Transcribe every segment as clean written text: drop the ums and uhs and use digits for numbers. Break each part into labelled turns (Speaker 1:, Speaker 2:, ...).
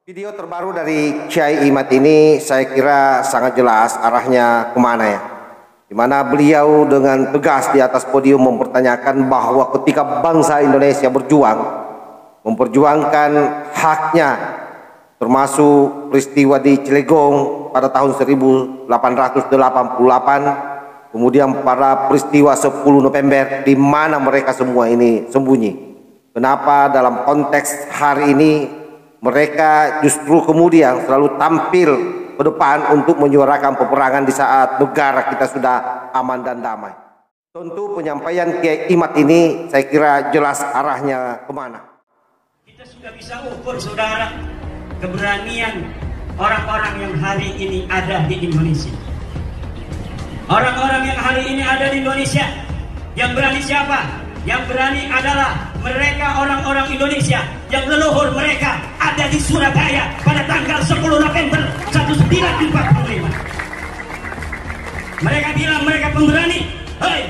Speaker 1: Video terbaru dari Kiai Imad ini saya kira sangat jelas arahnya kemana ya. Dimana beliau dengan tegas di atas podium mempertanyakan bahwa ketika bangsa Indonesia berjuang, memperjuangkan haknya, termasuk peristiwa di Cilegon pada tahun 1888, kemudian pada peristiwa 10 November di mana mereka semua ini sembunyi. Kenapa dalam konteks hari ini mereka justru kemudian selalu tampil ke depan untuk menyuarakan peperangan di saat negara kita sudah aman dan damai. Tentu penyampaian Kiai Imad ini saya kira jelas arahnya kemana.
Speaker 2: Kita sudah bisa ukur saudara keberanian orang-orang yang hari ini ada di Indonesia. Orang-orang yang hari ini ada di Indonesia, yang berani siapa? Yang berani adalah mereka orang-orang Indonesia yang leluhur mereka ada di Surabaya pada tanggal 10 November 1945. Mereka bilang mereka pemberani. Hei,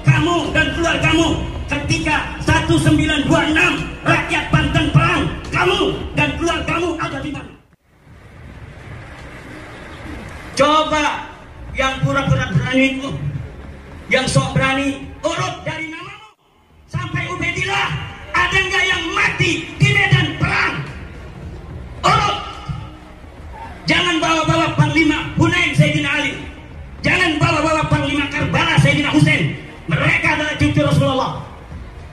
Speaker 2: kamu dan keluargamu ketika 1926 rakyat Banten perang, kamu dan keluargamu ada di mana? Coba yang pura-pura berani itu, yang sok berani, urut dari namamu sampai Ubedillah, ada nggak yang mati di medan perang? Urut. Jangan bawa-bawa Panglima Hunain Sayyidina Ali, jangan bawa-bawa Panglima Karbala Sayyidina Husain. Mereka adalah cucu Rasulullah.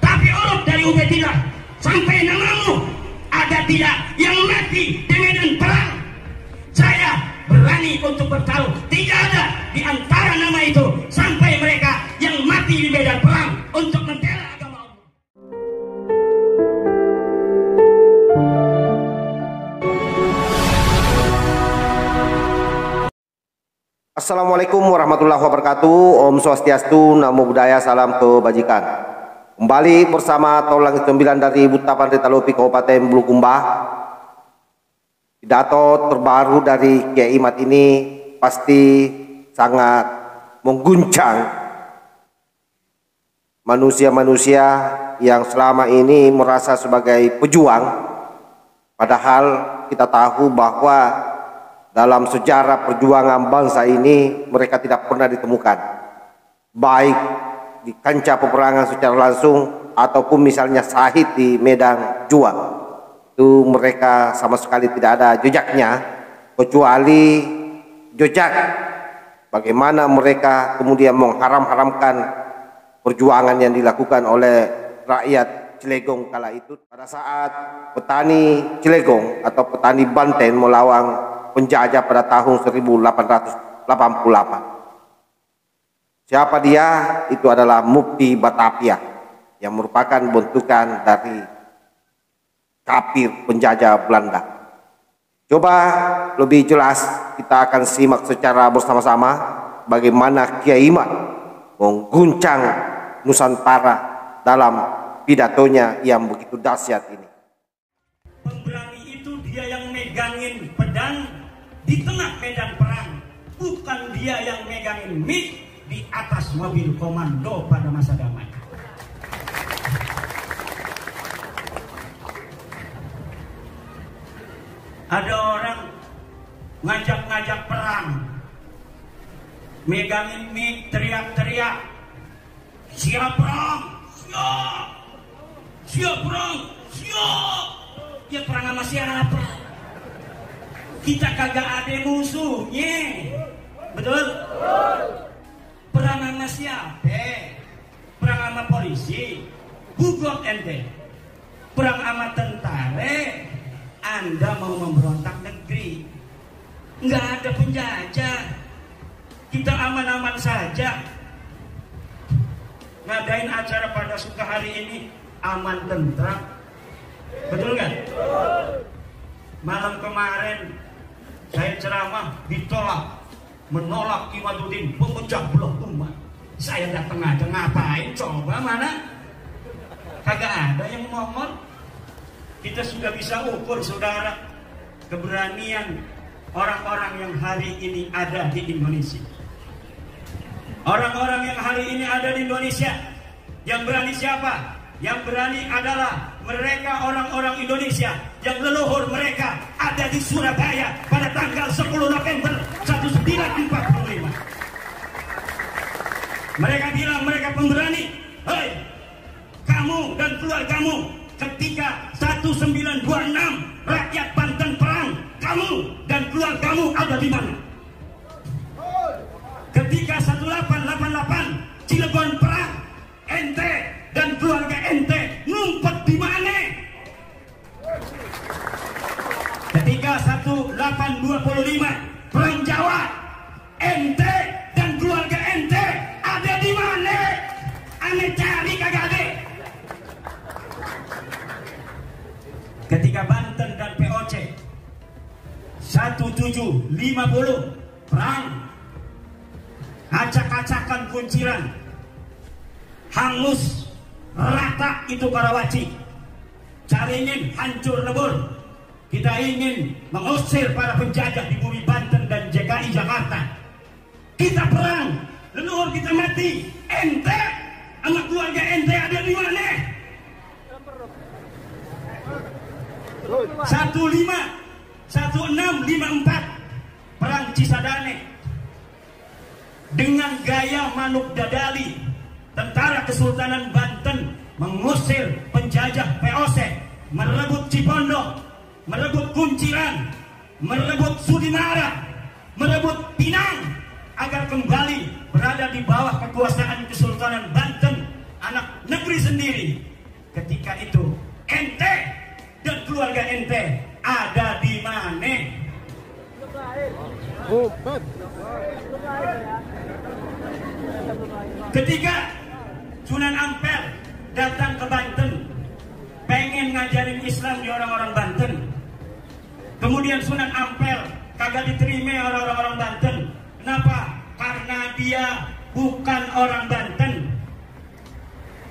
Speaker 2: Tapi urut dari Ubedillah sampai namamu, ada tidak yang mati di medan perang? Saya berani untuk bertaruh, tidak ada di antara nama itu sampai mereka yang mati di medan perang untuk membela agama Allah.
Speaker 1: Assalamualaikum warahmatullahi wabarakatuh. Om Swastiastu, Namo Buddhaya, salam kebajikan. Kembali bersama Taulang 9 dari Butapan Ritalopi Kabupaten Bulukumba. Pidato terbaru dari Kiai Imad ini pasti sangat mengguncang manusia-manusia yang selama ini merasa sebagai pejuang, padahal kita tahu bahwa dalam sejarah perjuangan bangsa ini mereka tidak pernah ditemukan, baik di kancah peperangan secara langsung ataupun misalnya syahid di medan juang. Itu mereka sama sekali tidak ada jejaknya, kecuali jejak bagaimana mereka kemudian mengharam-haramkan perjuangan yang dilakukan oleh rakyat Cilegon kala itu pada saat petani Cilegon atau petani Banten melawan penjajah pada tahun 1888. Siapa dia? Itu adalah Mufti Batavia yang merupakan bentukan dari kafir penjajah Belanda. Coba lebih jelas kita akan simak secara bersama-sama bagaimana Kiai Imad mengguncang Nusantara dalam pidatonya yang begitu dahsyat ini.
Speaker 2: Pemberani itu dia yang megangin pedang di tengah medan perang, bukan dia yang megangin mic di atas mobil komando pada masa damai. Ada orang ngajak-ngajak perang, megangin mic, teriak-teriak, siap perang, siap, siap perang, siap. Ya perang sama siapa? Kita kagak ada musuhnya, betul? Perang sama siapa? Perang sama polisi, bugot ente. Perang sama tentara. Anda mau memberontak negeri, nggak ada penjajah, kita aman-aman saja. Ngadain acara pada suka hari ini aman tentram, betul nggak? Malam kemarin saya ceramah ditolak, menolak Imaduddin, pemecah belah umat. Saya datang aja ngapain? Coba mana? Kagak ada yang ngomong. Kita sudah bisa ukur saudara keberanian orang-orang yang hari ini ada di Indonesia. Orang-orang yang hari ini ada di Indonesia, yang berani siapa? Yang berani adalah mereka orang-orang Indonesia yang leluhur mereka ada di Surabaya pada tanggal 10 November 1945. Mereka bilang mereka pemberani. Hei, kamu dan keluargamu, ketika 1926 rakyat Banten perang, kamu dan keluargamu ada di mana? Ketika 1888 Cilegon perang, ente dan keluarga ente ngumpet di mana? Ketika 1825 perang Jawa, ente dan keluarga ente ada di mana? Ane cari kagak ada. Ketika Banten dan POC 1750 perang, acak-acakan kunciran, hangus rata itu Karawaci. Caringin hancur lebur. Kita ingin mengusir para penjajah di bumi Banten dan DKI Jakarta. Kita perang, leluhur kita mati. Ente sama keluarga ente ada di mana? 1654 perang Cisadane. Dengan gaya Manuk Dadali, tentara Kesultanan Banten mengusir penjajah POC, merebut Cipondo, merebut Kunciran, merebut Sudimara, merebut Pinang, agar kembali berada di bawah kekuasaan Kesultanan Banten, anak negeri sendiri. Ketika itu ente dan keluarga ente ada di mana? Ketika Sunan Ampel datang ke Banten, pengen ngajarin Islam di orang-orang Banten, kemudian Sunan Ampel kagak diterima orang-orang Banten. Kenapa? Karena dia bukan orang Banten.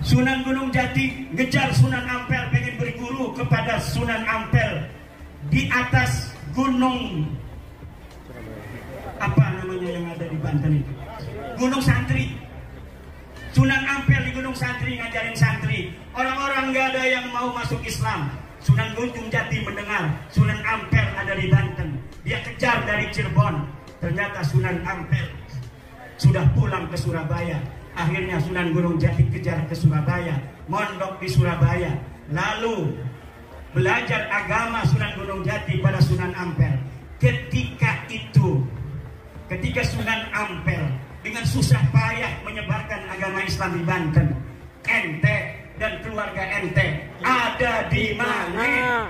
Speaker 2: Sunan Gunung Jati ngejar Sunan Ampel, pengen berguru kepada Sunan Ampel di atas gunung apa namanya yang ada di Banten itu, Gunung Santri. Sunan Ampel di Gunung Santri ngajarin santri. Orang-orang nggak ada yang mau masuk Islam. Sunan Gunung Jati mendengar Sunan Ampel ada di Banten, dia kejar dari Cirebon. Ternyata Sunan Ampel sudah pulang ke Surabaya. Akhirnya Sunan Gunung Jati kejar ke Surabaya, mondok di Surabaya, lalu belajar agama Sunan Gunung Jati pada Sunan Ampel. Ketika Sunan Ampel dengan susah payah menyebarkan agama Islam di Banten, ente dan keluarga ente ada di mana?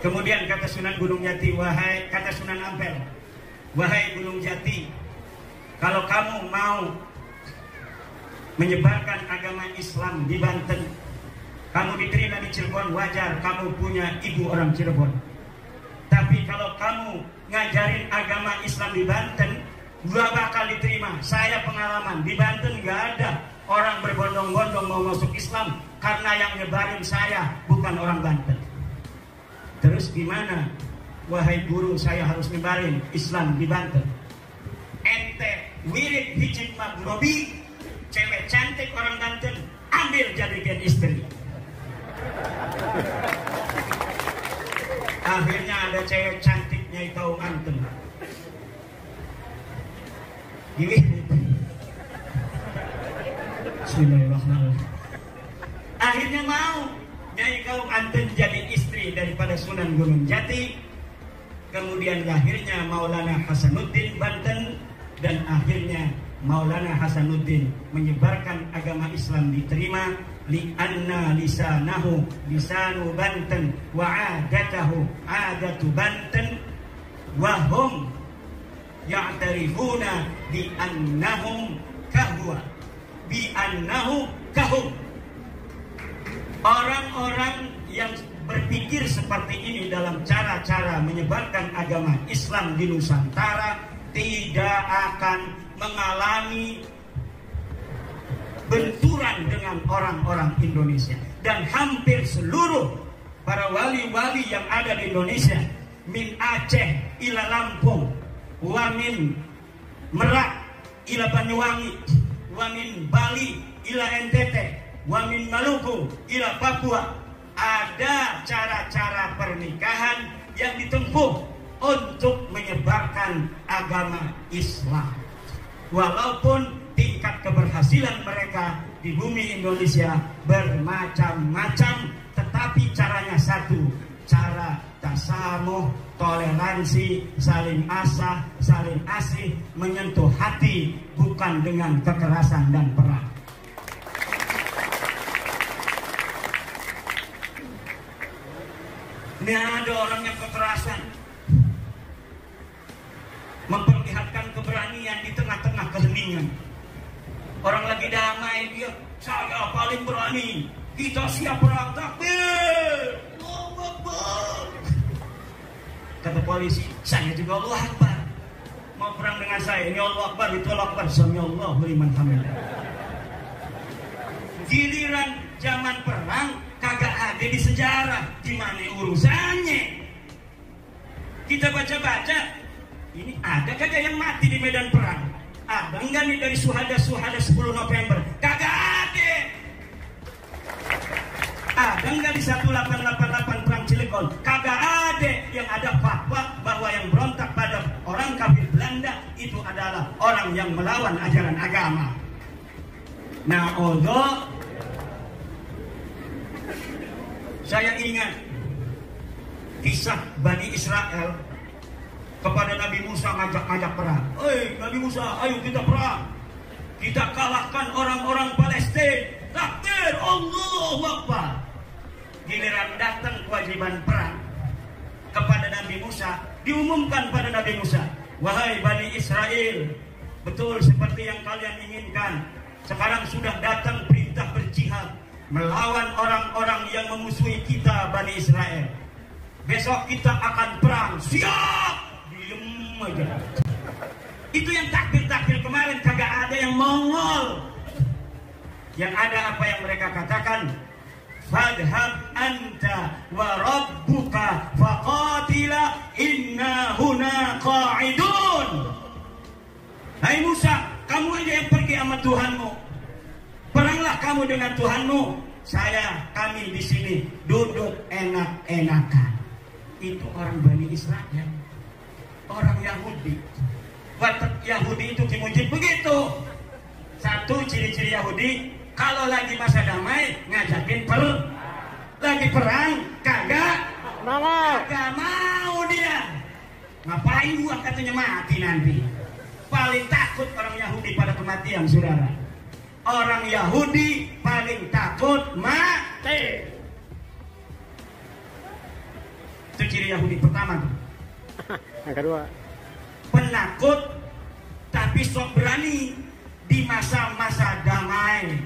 Speaker 2: Kemudian kata Sunan Gunung Jati, kata Sunan Ampel, wahai Gunung Jati, kalau kamu mau menyebarkan agama Islam di Banten, kamu diterima di Cirebon, wajar, kamu punya ibu orang Cirebon. Tapi kalau kamu ngajarin agama Islam di Banten, gak bakal diterima. Saya pengalaman, di Banten gak ada orang berbondong-bondong mau masuk Islam, karena yang nyebarin saya bukan orang Banten. Terus gimana? Wahai guru, saya harus nyebarin Islam di Banten. Ente wirid hijib magnobi, cewek cantik orang Banten, ambil jadikan istri. Akhirnya ada cewek cantiknya itu Banten. Ini Bismillahirrahmanirrahim. Akhirnya mau Nyai kaum Banten jadi istri daripada Sunan Gunung Jati. Kemudian lahirnya Maulana Hasanuddin Banten, dan akhirnya Maulana Hasanuddin menyebarkan agama Islam diterima. Li'anna lisanahu lisanu Banten wa adatahu adatu Banten wa hum ya'tarifuna bi annahum kahwa bi annahu kahum. Orang-orang yang berpikir seperti ini dalam cara-cara menyebarkan agama Islam di Nusantara tidak akan mengalami benturan dengan orang-orang Indonesia. Dan hampir seluruh para wali-wali yang ada di Indonesia, min Aceh ila Lampung, wa min Merak ila Banyuwangi, wa min Bali ila NTT, wa min Maluku ila Papua, ada cara-cara pernikahan yang ditempuh untuk menyebarkan agama Islam. Walaupun tingkat keberhasilan mereka di bumi Indonesia bermacam-macam, tetapi caranya satu, cara tasamuh, toleransi, saling asah, saling asih, menyentuh hati, bukan dengan kekerasan dan perang. Ini ada orang yang kekerasan, memperlihatkan keberanian di tengah-tengah keheningan. Orang lagi damai, dia, saya paling berani, kita siap perang, takbir, Allahu Akbar. Kata polisi, saya juga Allahu Akbar. Mau perang dengan saya, ini Allahu Akbar, itu Allahu Akbar, samiallahu liman hamidah. Giliran zaman perang kagak ada di sejarah, gimana urusannya? Kita baca-baca, ini ada kagak yang mati di medan perang? Ada enggak nih dari suhada-suhada 10 November? Kagak ada. Ada enggak di 1888 perang Cilegon? Kagak ada. Yang ada fatwa bahwa yang berontak pada orang kafir Belanda itu adalah orang yang melawan ajaran agama. Nah, untuk saya ingat kisah Bani Israel kepada Nabi Musa ngajak perang. Nabi Musa, ayo kita perang. Kita kalahkan orang-orang Palestina. Takbir, Allahu Akbar. Giliran datang kewajiban perang kepada Nabi Musa, diumumkan pada Nabi Musa, wahai Bani Israel, betul seperti yang kalian inginkan. Sekarang sudah datang perintah berjihad melawan orang-orang yang memusuhi kita, Bani Israel. Besok kita akan perang. Siap. Diem aja. Itu yang takbir-takbir kemarin kagak ada yang mongol. Yang ada apa yang mereka katakan, fadhhab anta wa rabbuka faqatila inna huna qa'idun. Hai Musa, kamu aja yang pergi sama Tuhanmu. Peranglah kamu dengan Tuhanmu. Kami di sini duduk enak-enakan. Itu orang Bani Israel, orang Yahudi. Watak Yahudi itu dimujib begitu. Satu ciri-ciri Yahudi, kalau lagi masa damai ngajakin lagi perang kagak mau dia. Ngapain gua katanya mati nanti. Paling takut orang Yahudi pada kematian, saudara. Orang Yahudi paling takut mati. Itu ciri Yahudi pertama.
Speaker 3: Yang kedua,
Speaker 2: penakut tapi sok berani di masa-masa damai.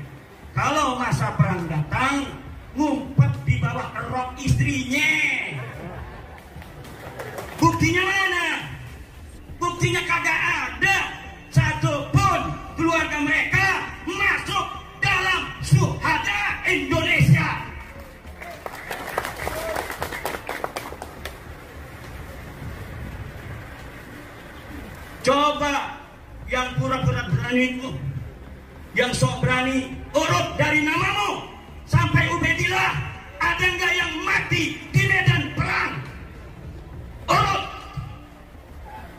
Speaker 2: Kalau masa perang datang, ngumpet di bawah rok istrinya. Buktinya mana? Buktinya kagak ada satupun keluarga mereka masuk dalam syuhada Indonesia. Coba yang pura-pura berani itu, yang sok berani, urut dari namamu sampai Ubedillah, ada nggak yang mati di medan perang? Urut.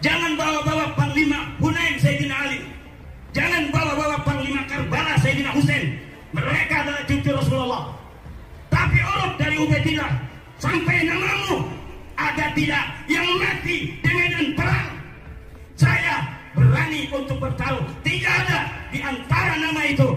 Speaker 2: Jangan bawa-bawa Panglima Hunain Sayyidina Ali. Jangan bawa-bawa Panglima Karbala Sayyidina Husain. Mereka adalah cucu Rasulullah. Tapi urut dari Ubedillah sampai namamu, ada tidak yang mati di medan perang? Saya berani untuk bertaruh, tidak ada di antara nama itu